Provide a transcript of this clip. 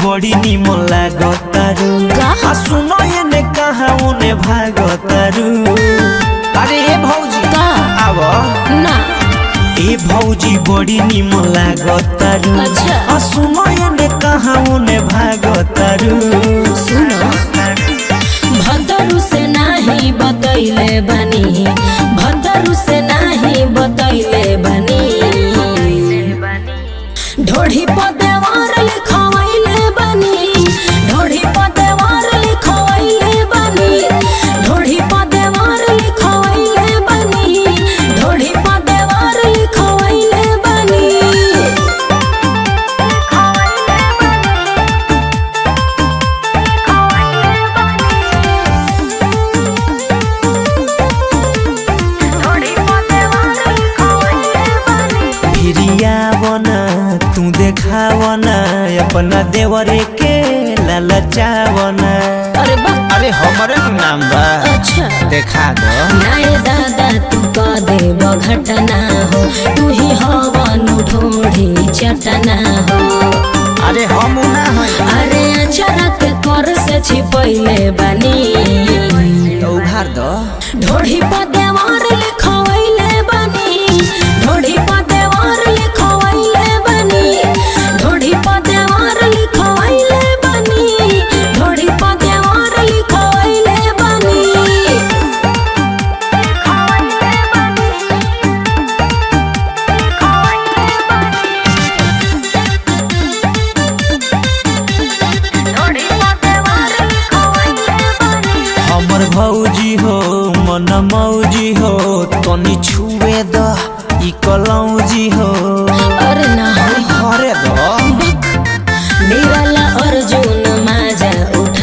बड़ी निमन लागतारू सुनो ये ने कहा उने भागतारू। अरे ए भौजी आव ना ए भौजी बड़ी निमन लागतारू सुनो ये ने कहा उने भागतारू। सुनो भदरू से नाही बतैले बनी, भदरू से नाही बतैले बनी। ढोढ़ी पदेवार लिखवाइले बनी, ढोढ़ी पदेवार लिखवाइले बनी, ढोढ़ी पदेवार लिखवाइले बनी, ढोढ़ी पदेवार लिखवाइले बनी। फिरियावना तू देखावना अपना देवरे के ललचावना। अरे हमारे नाम बा अच्छा देखा दो। नाए दादा तू का देव घटना हो, तू ही हवानु ढोढ़ी चटना हो। अरे हम ना है अरे अचारा के कर से छिपैले बनी, तो उघार दो। ढोढ़ी पदेवार लिखवाइले बनी, ढोढ़ी पदेवार लिखवाइले बनी, ढोढ़ी पदेवार लिखवाइले बनी, ढोढ़ी पदेवार लिखवाइले बनी। हमर भौजी हो मन मौजी हो तनी छुए द ई कलौजी हो। अरे ना घरे दो निराला अर्जुन माजा उठ